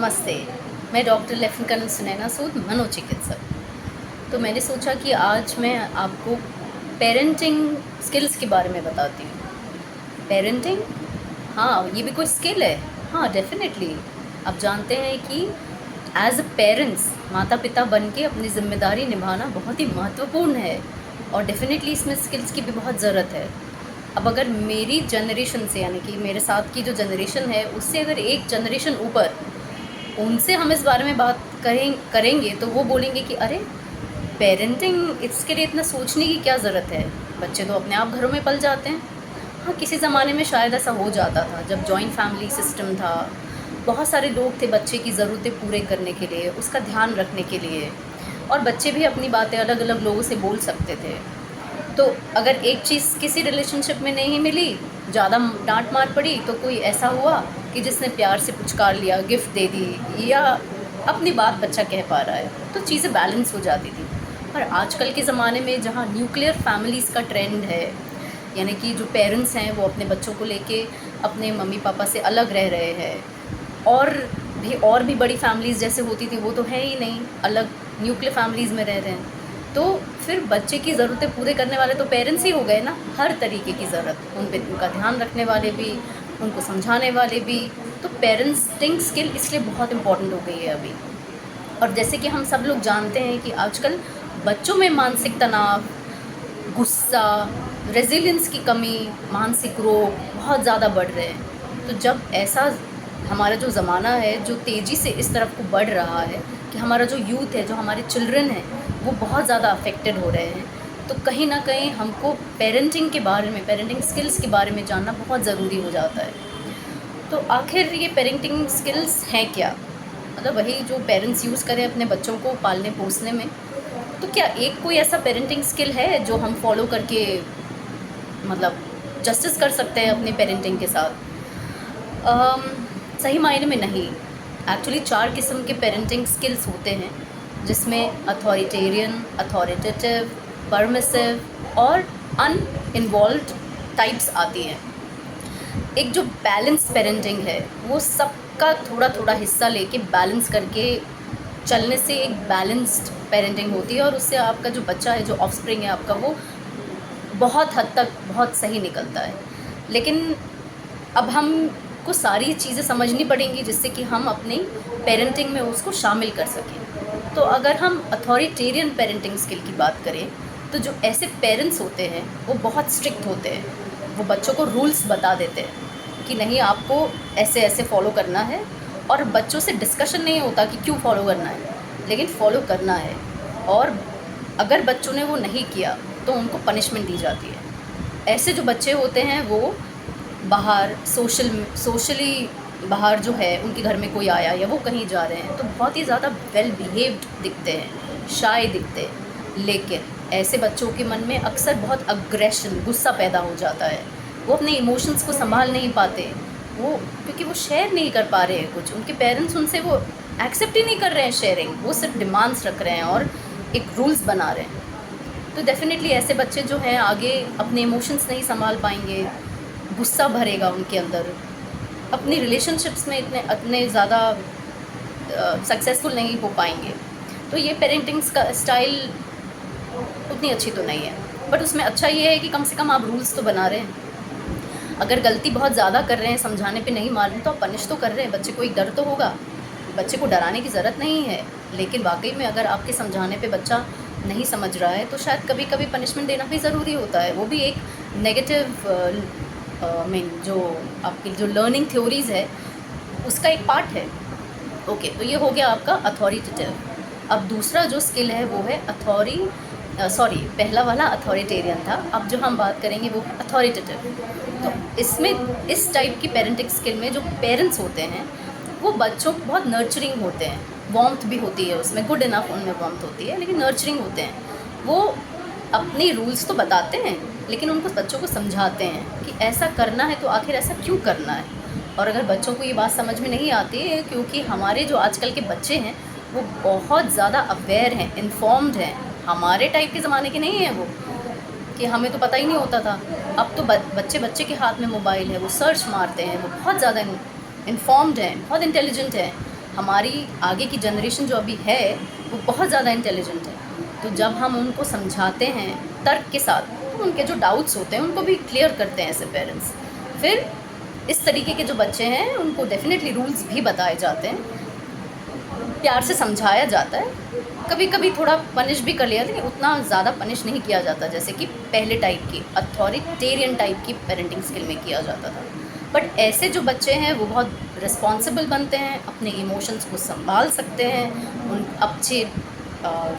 नमस्ते। मैं doctor lieutenant colonel Sunaina सूद, मनोचिकित्सक। तो मैंने सोचा कि आज मैं आपको पेरेंटिंग स्किल्स के बारे में बताती हूँ। पेरेंटिंग, हाँ, ये भी कोई स्किल है। हाँ, डेफ़िनेटली। आप जानते हैं कि एज़ अ पेरेंट्स, माता-पिता बन के अपनी ज़िम्मेदारी निभाना बहुत ही महत्वपूर्ण है और डेफ़िनेटली इसमें स्किल्स की भी बहुत ज़रूरत है। अब अगर मेरी जनरेशन से, यानी कि मेरे साथ की जो जनरेशन है, उससे अगर एक जनरेशन ऊपर उनसे हम इस बारे में बात करेंगे तो वो बोलेंगे कि अरे, पेरेंटिंग इसके लिए इतना सोचने की क्या ज़रूरत है, बच्चे तो अपने आप घरों में पल जाते हैं। हाँ, किसी ज़माने में शायद ऐसा हो जाता था जब जॉइंट फैमिली सिस्टम था, बहुत सारे लोग थे बच्चे की ज़रूरतें पूरे करने के लिए, उसका ध्यान रखने के लिए, और बच्चे भी अपनी बातें अलग अलग लोगों से बोल सकते थे। तो अगर एक चीज़ किसी रिलेशनशिप में नहीं मिली, ज़्यादा डांट मार पड़ी, तो कोई ऐसा हुआ कि जिसने प्यार से पुचकार लिया, गिफ्ट दे दी, या अपनी बात बच्चा कह पा रहा है, तो चीज़ें बैलेंस हो जाती थी। पर आजकल के ज़माने में जहाँ न्यूक्लियर फैमिलीज़ का ट्रेंड है, यानी कि जो पेरेंट्स हैं वो अपने बच्चों को लेके अपने मम्मी पापा से अलग रह रहे हैं, और भी बड़ी फैमिलीज़ जैसे होती थी वो तो है ही नहीं, अलग न्यूक्लियर फैमिलीज़ में रह रहे हैं। तो फिर बच्चे की ज़रूरतें पूरे करने वाले तो पेरेंट्स ही हो गए ना, हर तरीके की ज़रूरत, उनका ध्यान रखने वाले भी, उनको समझाने वाले भी। तो पेरेंटिंग स्किल इसलिए बहुत इम्पॉर्टेंट हो गई है अभी। और जैसे कि हम सब लोग जानते हैं कि आजकल बच्चों में मानसिक तनाव, गुस्सा, रेजिलियंस की कमी, मानसिक रोग बहुत ज़्यादा बढ़ रहे हैं। तो जब ऐसा हमारा जो ज़माना है जो तेज़ी से इस तरफ को बढ़ रहा है कि हमारा जो यूथ है, जो हमारे चिल्ड्रन हैं, वो बहुत ज़्यादा अफेक्टेड हो रहे हैं, तो कहीं ना कहीं हमको पेरेंटिंग के बारे में, पेरेंटिंग स्किल्स के बारे में जानना बहुत ज़रूरी हो जाता है। तो आखिर ये पेरेंटिंग स्किल्स हैं क्या? मतलब वही जो पेरेंट्स यूज़ करें अपने बच्चों को पालने पोसने में। तो क्या एक कोई ऐसा पेरेंटिंग स्किल है जो हम फॉलो करके मतलब जस्टिस कर सकते हैं अपनी पेरेंटिंग के साथ? अम, सही मायने में नहीं। एक्चुअली 4 किस्म के पेरेंटिंग स्किल्स होते हैं, जिसमें अथॉरिटेरियन, अथॉरिटेटिव, परमिसिव और अनइन्वॉल्व्ड टाइप्स आती हैं। एक जो बैलेंस पेरेंटिंग है, वो सबका थोड़ा थोड़ा हिस्सा लेके बैलेंस करके चलने से एक बैलेंस्ड पेरेंटिंग होती है, और उससे आपका जो बच्चा है, जो ऑफस्प्रिंग है आपका, वो बहुत हद तक बहुत सही निकलता है। लेकिन अब हमको सारी चीज़ें समझनी पड़ेंगी जिससे कि हम अपनी पेरेंटिंग में उसको शामिल कर सकें। तो अगर हम अथॉरिटेरियन पेरेंटिंग स्किल की बात करें, तो जो ऐसे पेरेंट्स होते हैं वो बहुत स्ट्रिक्ट होते हैं। वो बच्चों को रूल्स बता देते हैं कि नहीं, आपको ऐसे ऐसे फॉलो करना है, और बच्चों से डिस्कशन नहीं होता कि क्यों फॉलो करना है, लेकिन फॉलो करना है। और अगर बच्चों ने वो नहीं किया तो उनको पनिशमेंट दी जाती है। ऐसे जो बच्चे होते हैं वो बाहर सोशली बाहर जो है, उनके घर में कोई आया या वो कहीं जा रहे हैं तो बहुत ही ज़्यादा वेल बिहेव्ड दिखते हैं, शाय दिखते हैं। लेकिन ऐसे बच्चों के मन में अक्सर बहुत अग्रेशन, गुस्सा पैदा हो जाता है। वो अपने इमोशंस को संभाल नहीं पाते, वो क्योंकि वो शेयर नहीं कर पा रहे हैं कुछ, उनके पेरेंट्स उनसे वो एक्सेप्ट ही नहीं कर रहे हैं शेयरिंग, वो सिर्फ डिमांड्स रख रहे हैं और एक रूल्स बना रहे हैं। तो डेफ़िनेटली ऐसे बच्चे जो हैं आगे अपने इमोशंस नहीं संभाल पाएंगे, गुस्सा भरेगा उनके अंदर, अपनी रिलेशनशिप्स में इतने इतने ज़्यादा सक्सेसफुल नहीं हो पाएंगे। तो ये पेरेंटिंग का स्टाइल उतनी अच्छी तो नहीं है, बट उसमें अच्छा ये है कि कम से कम आप रूल्स तो बना रहे हैं। अगर गलती बहुत ज़्यादा कर रहे हैं, समझाने पे नहीं मान रहे, तो आप पनिश तो कर रहे हैं, बच्चे को एक डर तो होगा। बच्चे को डराने की ज़रूरत नहीं है, लेकिन वाकई में अगर आपके समझाने पे बच्चा नहीं समझ रहा है तो शायद कभी कभी पनिशमेंट देना भी ज़रूरी होता है। वो भी एक नेगेटिव मीन जो आपकी जो लर्निंग थ्योरीज़ है उसका एक पार्ट है। ओके, तो ये हो गया आपका अथॉरिटेटिव। अब दूसरा जो स्किल है वो है पहला वाला अथॉरिटेरियन था, अब जो हम बात करेंगे वो है अथॉरिटेटिव। तो इसमें इस टाइप की पेरेंटिंग स्किल में जो पेरेंट्स होते हैं वो बच्चों को बहुत नर्चरिंग होते हैं, वार्मथ भी होती है उसमें, गुड इनफ उनमें वार्मथ होती है, लेकिन नर्चरिंग होते हैं। वो अपनी रूल्स तो बताते हैं, लेकिन उनको बच्चों को समझाते हैं कि ऐसा करना है तो आखिर ऐसा क्यों करना है। और अगर बच्चों को ये बात समझ में नहीं आती है, क्योंकि हमारे जो आजकल के बच्चे हैं वो बहुत ज़्यादा अवेयर हैं, इन्फॉर्म्ड हैं, हमारे टाइप के ज़माने के नहीं हैं वो, कि हमें तो पता ही नहीं होता था। अब तो बच्चे बच्चे के हाथ में मोबाइल है, वो सर्च मारते हैं, वो बहुत ज़्यादा इन्फॉर्म्ड हैं, बहुत इंटेलिजेंट हैं। हमारी आगे की जनरेशन जो अभी है वो बहुत ज़्यादा इंटेलिजेंट है, तो जब हम उनको समझाते हैं तर्क के साथ, तो उनके जो डाउट्स होते हैं उनको भी क्लियर करते हैं ऐसे पेरेंट्स। फिर इस तरीके के जो बच्चे हैं उनको डेफिनेटली रूल्स भी बताए जाते हैं, प्यार से समझाया जाता है, कभी कभी थोड़ा पनिश भी कर लिया, लेकिन उतना ज़्यादा पनिश नहीं किया जाता जैसे कि पहले टाइप की अथॉरिटेरियन टाइप की पेरेंटिंग स्किल में किया जाता था। बट ऐसे जो बच्चे हैं वो बहुत रिस्पॉन्सिबल बनते हैं, अपने इमोशंस को संभाल सकते हैं, उन अच्छे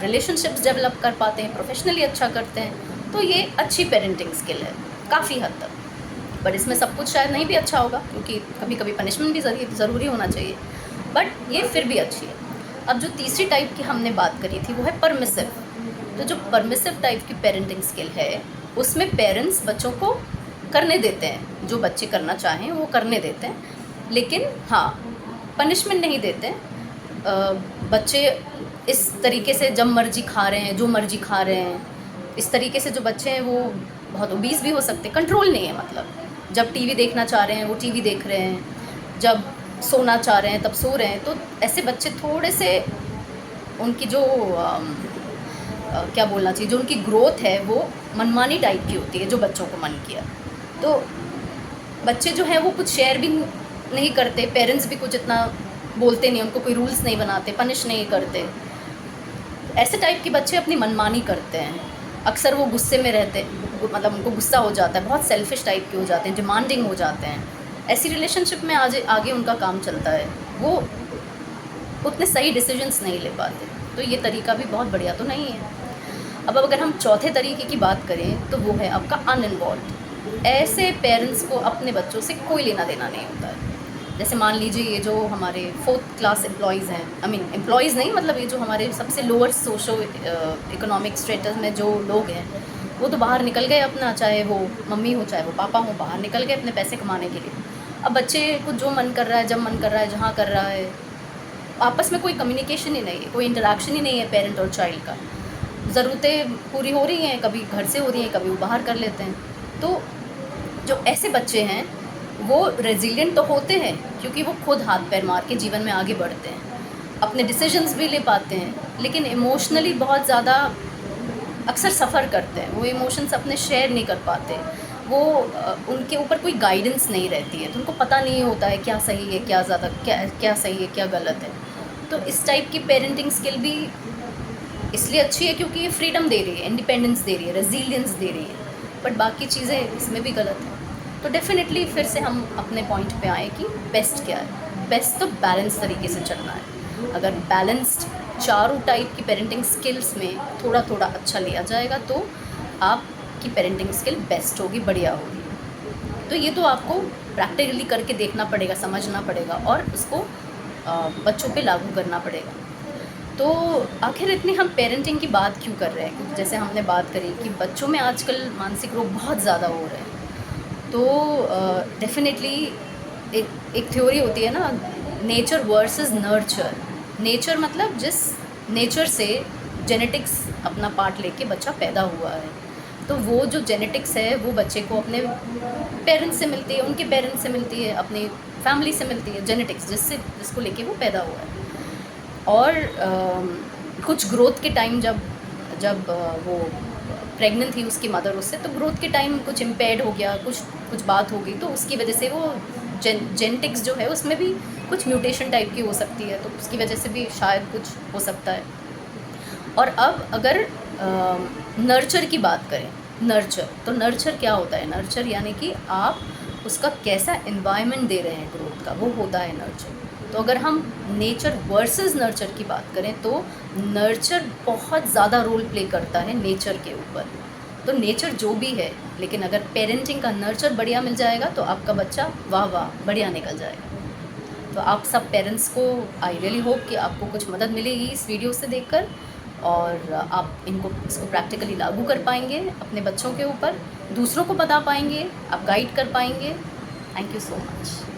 रिलेशनशिप्स डेवलप कर पाते हैं, प्रोफेशनली अच्छा करते हैं। तो ये अच्छी पेरेंटिंग स्किल है काफ़ी हद तक। बट इसमें सब कुछ शायद नहीं भी अच्छा होगा, क्योंकि कभी कभी पनिशमेंट भी ज़रूरी होना चाहिए, बट ये फिर भी अच्छी है। अब जो तीसरी टाइप की हमने बात करी थी वो है परमिसिव। तो जो परमिसिव टाइप की पेरेंटिंग स्किल है उसमें पेरेंट्स बच्चों को करने देते हैं, जो बच्चे करना चाहें वो करने देते हैं, लेकिन हाँ पनिशमेंट नहीं देते हैं। बच्चे इस तरीके से जब मर्जी खा रहे हैं, जो मर्जी खा रहे हैं, इस तरीके से जो बच्चे हैं वो बहुत ओबीस भी हो सकते हैं, कंट्रोल नहीं है। मतलब जब टीवी देखना चाह रहे हैं वो टीवी देख रहे हैं, जब सोना चाह रहे हैं तब सो रहे हैं। तो ऐसे बच्चे थोड़े से उनकी जो क्या बोलना चाहिए, जो उनकी ग्रोथ है वो मनमानी टाइप की होती है, जो बच्चों को मन किया। तो बच्चे जो हैं वो कुछ शेयर भी नहीं करते, पेरेंट्स भी कुछ इतना बोलते नहीं, उनको कोई रूल्स नहीं बनाते, पनिश नहीं करते। ऐसे टाइप के बच्चे अपनी मनमानी करते हैं, अक्सर वो गुस्से में रहते, मतलब उनको गुस्सा हो जाता है, बहुत सेल्फिश टाइप के हो जाते हैं, डिमांडिंग हो जाते हैं। ऐसी रिलेशनशिप में आगे उनका काम चलता है, वो उतने सही डिसीजंस नहीं ले पाते। तो ये तरीका भी बहुत बढ़िया तो नहीं है। अब अगर हम चौथे तरीके की बात करें तो वो है आपका अनइन्वॉल्व। ऐसे पेरेंट्स को अपने बच्चों से कोई लेना देना नहीं होता है। जैसे मान लीजिए ये जो हमारे 4th क्लास एम्प्लॉयज़ हैं, आई मीन एम्प्लॉयज़ नहीं, मतलब ये जो हमारे सबसे लोअर सोशो इकोनॉमिक स्टेटस में जो लोग हैं, वो तो बाहर निकल गए अपना, चाहे वो मम्मी हो चाहे वो पापा हो, बाहर निकल गए अपने पैसे कमाने के लिए। अब बच्चे को जो मन कर रहा है, जब मन कर रहा है, जहाँ कर रहा है, आपस में कोई कम्युनिकेशन ही नहीं है, कोई इंटरेक्शन ही नहीं है पेरेंट और चाइल्ड का। ज़रूरतें पूरी हो रही हैं, कभी घर से हो रही हैं, कभी वो बाहर कर लेते हैं। तो जो ऐसे बच्चे हैं वो रेजिलिएंट तो होते हैं, क्योंकि वो खुद हाथ पैर मार के जीवन में आगे बढ़ते हैं, अपने डिसीजंस भी ले पाते हैं, लेकिन इमोशनली बहुत ज़्यादा अक्सर सफ़र करते हैं। वो इमोशंस अपने शेयर नहीं कर पाते, वो उनके ऊपर कोई गाइडेंस नहीं रहती है, तो उनको पता नहीं होता है क्या सही है, क्या ज़्यादा क्या सही है, क्या गलत है। तो इस टाइप की पेरेंटिंग स्किल भी इसलिए अच्छी है क्योंकि ये फ्रीडम दे रही है, इंडिपेंडेंस दे रही है, रेजिलियंस दे रही है, बट बाकी चीज़ें इसमें भी गलत है। तो डेफिनेटली फिर से हम अपने पॉइंट पे आए कि बेस्ट क्या है। बेस्ट तो बैलेंस तरीके से चलना है। अगर बैलेंस्ड चारों टाइप की पेरेंटिंग स्किल्स में थोड़ा थोड़ा अच्छा लिया जाएगा तो आपकी पेरेंटिंग स्किल बेस्ट होगी, बढ़िया होगी। तो ये तो आपको प्रैक्टिकली करके देखना पड़ेगा, समझना पड़ेगा और उसको बच्चों पे लागू करना पड़ेगा। तो आखिर इतनी हम पेरेंटिंग की बात क्यों कर रहे हैं? क्योंकि जैसे हमने बात करी कि बच्चों में आजकल मानसिक रोग बहुत ज़्यादा हो रहे हैं। तो डेफिनेटली एक थ्योरी होती है ना, नेचर वर्सेस नर्चर। नेचर मतलब जिस नेचर से जेनेटिक्स अपना पार्ट लेके बच्चा पैदा हुआ है, तो वो जो जेनेटिक्स है वो बच्चे को अपने पेरेंट्स से मिलती है, उनके पेरेंट्स से मिलती है, अपनी फैमिली से मिलती है, जेनेटिक्स जिसको लेके वो पैदा हुआ है। और कुछ ग्रोथ के टाइम जब वो प्रेग्नेंट थी उसकी मदर उससे, तो ग्रोथ के टाइम कुछ इम्पेयर्ड हो गया, कुछ बात हो गई, तो उसकी वजह से वो जेनेटिक्स जो है उसमें भी कुछ म्यूटेशन टाइप की हो सकती है, तो उसकी वजह से भी शायद कुछ हो सकता है। और अब अगर नर्चर की बात करें, तो नर्चर क्या होता है? नर्चर यानी कि आप उसका कैसा एनवायरनमेंट दे रहे हैं ग्रोथ का, वो होता है नर्चर। तो अगर हम नेचर वर्सेस नर्चर की बात करें तो नर्चर बहुत ज़्यादा रोल प्ले करता है नेचर के ऊपर। तो नेचर जो भी है, लेकिन अगर पेरेंटिंग का नर्चर बढ़िया मिल जाएगा तो आपका बच्चा वाह वाह बढ़िया निकल जाएगा। तो आप सब पेरेंट्स को आई रियली होप कि आपको कुछ मदद मिलेगी इस वीडियो से देखकर, और आप इसको प्रैक्टिकली लागू कर पाएंगे अपने बच्चों के ऊपर, दूसरों को बता पाएंगे, आप गाइड कर पाएंगे। Thank you so much.